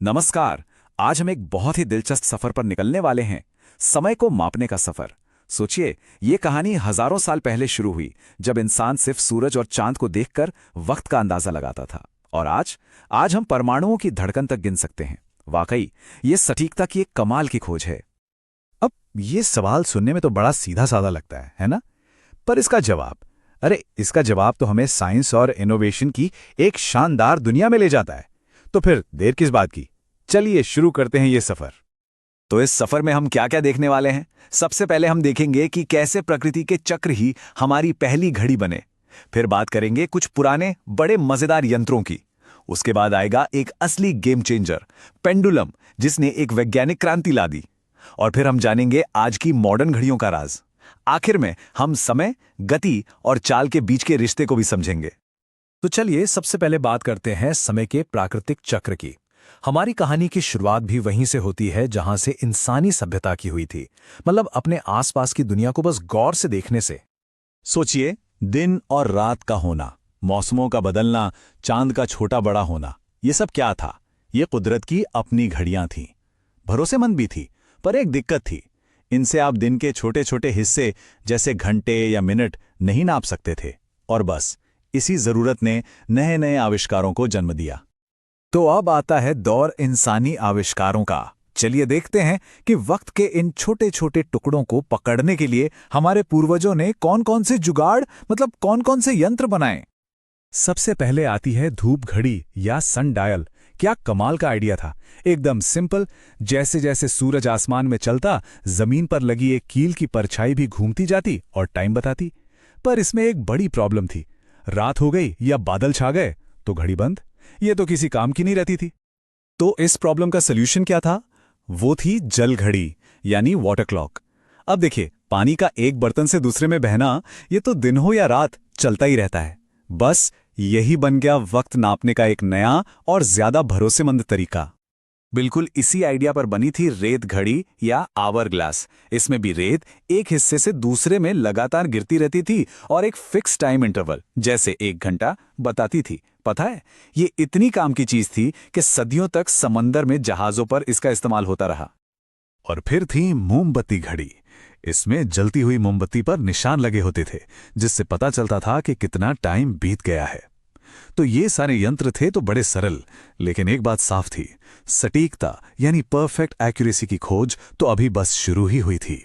नमस्कार। आज हम एक बहुत ही दिलचस्प सफर पर निकलने वाले हैं, समय को मापने का सफर। सोचिए, ये कहानी हजारों साल पहले शुरू हुई, जब इंसान सिर्फ सूरज और चांद को देखकर वक्त का अंदाजा लगाता था। और आज हम परमाणुओं की धड़कन तक गिन सकते हैं। वाकई, ये सटीकता की एक कमाल की खोज है। अब ये सवाल सुनने में तो बड़ा सीधा साधा लगता है ना? पर इसका जवाब तो हमें साइंस और इनोवेशन की एक शानदार दुनिया में ले जाता है। तो फिर देर किस बात की? चलिए शुरू करते हैं ये सफर। तो इस सफर में हम क्या क्या देखने वाले हैं? सबसे पहले हम देखेंगे कि कैसे प्रकृति के चक्र ही हमारी पहली घड़ी बने। फिर बात करेंगे कुछ पुराने बड़े मजेदार यंत्रों की। उसके बाद आएगा एक असली गेम चेंजर, पेंडुलम, जिसने एक वैज्ञानिक क्रांति ला दी। और फिर हम जानेंगे आज की मॉडर्न घड़ियों का राज। आखिर में हम समय, गति और चाल के बीच के रिश्ते को भी समझेंगे। तो चलिए सबसे पहले बात करते हैं समय के प्राकृतिक चक्र की। हमारी कहानी की शुरुआत भी वहीं से होती है जहां से इंसानी सभ्यता की हुई थी, मतलब अपने आसपास की दुनिया को बस गौर से देखने से। सोचिए, दिन और रात का होना, मौसमों का बदलना, चांद का छोटा बड़ा होना, ये सब क्या था? ये कुदरत की अपनी घड़ियां थीं। भरोसेमंद भी थी, पर एक दिक्कत थी। इनसे आप दिन के छोटे छोटे हिस्से जैसे घंटे या मिनट नहीं नाप सकते थे। और बस इसी जरूरत ने नए नए आविष्कारों को जन्म दिया। तो अब आता है दौर इंसानी आविष्कारों का। चलिए देखते हैं कि वक्त के इन छोटे छोटे टुकड़ों को पकड़ने के लिए हमारे पूर्वजों ने कौन कौन से जुगाड़, मतलब कौन कौन से यंत्र बनाए। सबसे पहले आती है धूप घड़ी या सन डायल। क्या कमाल का आइडिया था! एकदम सिंपल, जैसे जैसे सूरज आसमान में चलता, जमीन पर लगी एक कील की परछाई भी घूमती जाती और टाइम बताती। पर इसमें एक बड़ी प्रॉब्लम थी। रात हो गई या बादल छा गए तो घड़ी बंद। ये तो किसी काम की नहीं रहती थी। तो इस प्रॉब्लम का सल्यूशन क्या था? वो थी जल घड़ी, यानी वाटर क्लॉक। अब देखिए, पानी का एक बर्तन से दूसरे में बहना, ये तो दिन हो या रात चलता ही रहता है। बस यही बन गया वक्त नापने का एक नया और ज्यादा भरोसेमंद तरीका। बिल्कुल इसी आइडिया पर बनी थी रेत घड़ी या आवर ग्लास। इसमें भी रेत एक हिस्से से दूसरे में लगातार गिरती रहती थी और एक फिक्स टाइम इंटरवल, जैसे 1 घंटा, बताती थी। पता है, ये इतनी काम की चीज थी कि सदियों तक समंदर में जहाजों पर इसका इस्तेमाल होता रहा। और फिर थी मोमबत्ती घड़ी। इसमें जलती हुई मोमबत्ती पर निशान लगे होते थे, जिससे पता चलता था कि कितना टाइम बीत गया है। तो ये सारे यंत्र थे तो बड़े सरल, लेकिन एक बात साफ थी, सटीकता यानी परफेक्ट एक्यूरेसी की खोज तो अभी बस शुरू ही हुई थी।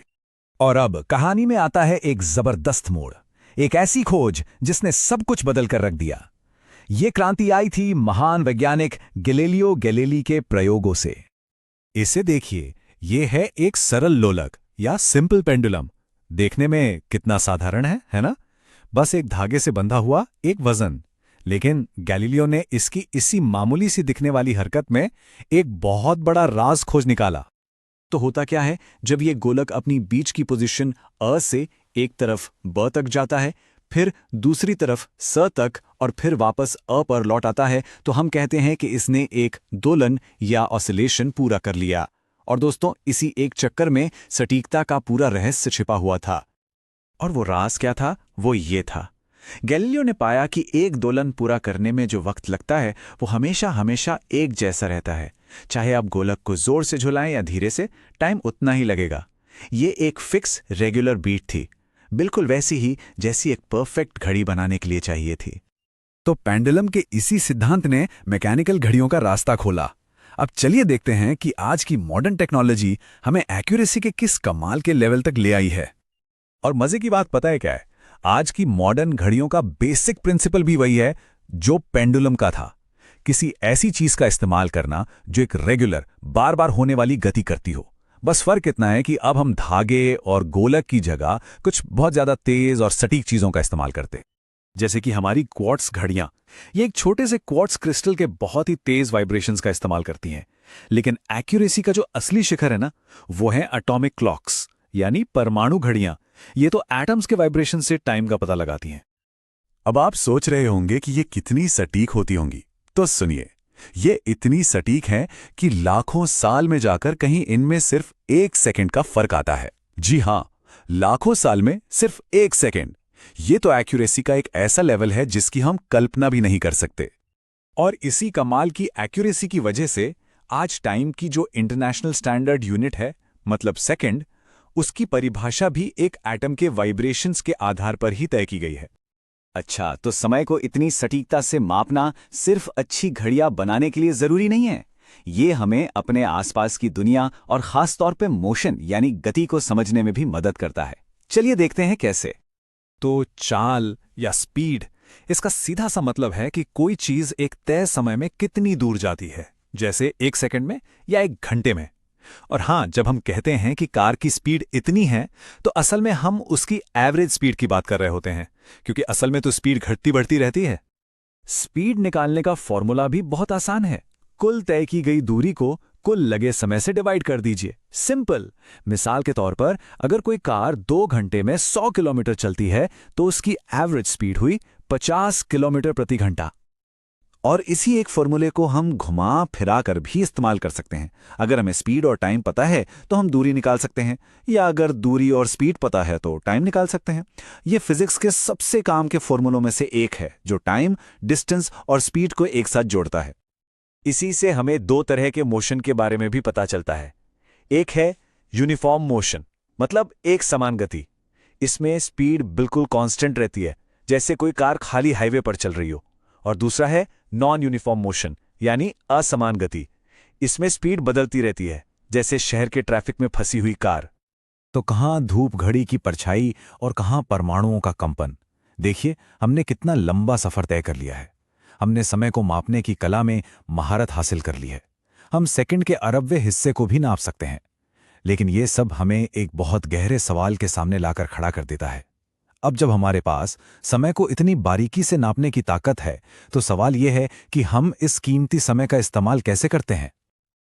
और अब कहानी में आता है एक जबरदस्त मोड़, एक ऐसी खोज जिसने सब कुछ बदल कर रख दिया। ये क्रांति आई थी महान वैज्ञानिक गैलीलियो गैलीली के प्रयोगों से। इसे देखिए, ये है एक सरल लोलक या सिंपल पेंडुलम। देखने में कितना साधारण है ना? बस एक धागे से बंधा हुआ एक वजन। लेकिन गैलीलियो ने इसकी इसी मामूली सी दिखने वाली हरकत में एक बहुत बड़ा राज खोज निकाला। तो होता क्या है, जब ये गोलक अपनी बीच की पोजीशन अ से एक तरफ ब तक जाता है, फिर दूसरी तरफ स तक और फिर वापस अ पर लौट आता है, तो हम कहते हैं कि इसने एक दोलन या ऑसिलेशन पूरा कर लिया। और दोस्तों, इसी एक चक्कर में सटीकता का पूरा रहस्य छिपा हुआ था। और वो राज क्या था? वो ये था, गैलीलियो ने पाया कि एक दोलन पूरा करने में जो वक्त लगता है वो हमेशा हमेशा एक जैसा रहता है। चाहे आप गोलक को जोर से झुलाएं या धीरे से, टाइम उतना ही लगेगा। ये एक फिक्स रेगुलर बीट थी, बिल्कुल वैसी ही जैसी एक परफेक्ट घड़ी बनाने के लिए चाहिए थी। तो पेंडुलम के इसी सिद्धांत ने मैकेनिकल घड़ियों का रास्ता खोला। अब चलिए देखते हैं कि आज की मॉडर्न टेक्नोलॉजी हमें एक्यूरेसी के किस कमाल के लेवल तक ले आई है। और मजे की बात पता है क्या है? आज की मॉडर्न घड़ियों का बेसिक प्रिंसिपल भी वही है जो पेंडुलम का था। किसी ऐसी चीज का इस्तेमाल करना जो एक रेगुलर, बार बार होने वाली गति करती हो। बस फर्क इतना है कि अब हम धागे और गोलक की जगह कुछ बहुत ज्यादा तेज और सटीक चीजों का इस्तेमाल करते, जैसे कि हमारी क्वार्ट्स घड़ियां। ये एक छोटे से क्वार्ट्स क्रिस्टल के बहुत ही तेज वाइब्रेशंस का इस्तेमाल करती हैं। लेकिन एक्यूरेसी का जो असली शिखर है ना, वो है एटॉमिक क्लॉक्स, यानी परमाणु घड़ियां। ये तो एटम्स के वाइब्रेशन से टाइम का पता लगाती हैं। अब आप सोच रहे होंगे कि ये कितनी सटीक होती होंगी। तो सुनिए, ये इतनी सटीक हैं कि लाखों साल में जाकर कहीं इनमें सिर्फ 1 सेकंड का फर्क आता है। जी हां, लाखों साल में सिर्फ 1 सेकंड। ये तो एक्यूरेसी का एक ऐसा लेवल है जिसकी हम कल्पना भी नहीं कर सकते। और इसी कमाल की एक्यूरेसी की वजह से आज टाइम की जो इंटरनेशनल स्टैंडर्ड यूनिट है, मतलब सेकंड, उसकी परिभाषा भी एक एटम के वाइब्रेशंस के आधार पर ही तय की गई है। अच्छा, तो समय को इतनी सटीकता से मापना सिर्फ अच्छी घड़ियां बनाने के लिए जरूरी नहीं है। ये हमें अपने आसपास की दुनिया और खास तौर पे मोशन यानी गति को समझने में भी मदद करता है। चलिए देखते हैं कैसे। तो चाल या स्पीड, इसका सीधा सा मतलब है कि कोई चीज एक तय समय में कितनी दूर जाती है, जैसे 1 सेकंड में या 1 घंटे में। और हां, जब हम कहते हैं कि कार की स्पीड इतनी है, तो असल में हम उसकी एवरेज स्पीड की बात कर रहे होते हैं, क्योंकि असल में तो स्पीड घटती बढ़ती रहती है। स्पीड निकालने का फॉर्मूला भी बहुत आसान है। कुल तय की गई दूरी को कुल लगे समय से डिवाइड कर दीजिए। सिंपल। मिसाल के तौर पर अगर कोई कार 2 घंटे में 100 किलोमीटर चलती है, तो उसकी एवरेज स्पीड हुई 50 किलोमीटर प्रति घंटा। और इसी एक फॉर्मूले को हम घुमा फिरा कर भी इस्तेमाल कर सकते हैं। अगर हमें स्पीड और टाइम पता है तो हम दूरी निकाल सकते हैं, या अगर दूरी और स्पीड पता है तो टाइम निकाल सकते हैं। ये फिजिक्स के सबसे काम के फॉर्मूलों में से एक है, जो टाइम, डिस्टेंस और स्पीड को एक साथ जोड़ता है। इसी से हमें 2 तरह के मोशन के बारे में भी पता चलता है। एक है यूनिफॉर्म मोशन, मतलब एक समान गति। इसमें स्पीड बिल्कुल कांस्टेंट रहती है, जैसे कोई कार खाली हाईवे पर चल रही हो। और दूसरा है नॉन यूनिफॉर्म मोशन, यानी असमान गति। इसमें स्पीड बदलती रहती है, जैसे शहर के ट्रैफिक में फंसी हुई कार। तो कहाँ धूप घड़ी की परछाई और कहाँ परमाणुओं का कंपन। देखिए, हमने कितना लंबा सफर तय कर लिया है। हमने समय को मापने की कला में महारत हासिल कर ली है। हम सेकंड के अरबवें हिस्से को भी नाप सकते हैं। लेकिन ये सब हमें एक बहुत गहरे सवाल के सामने लाकर खड़ा कर देता है। अब जब हमारे पास समय को इतनी बारीकी से नापने की ताकत है, तो सवाल यह है कि हम इस कीमती समय का इस्तेमाल कैसे करते हैं।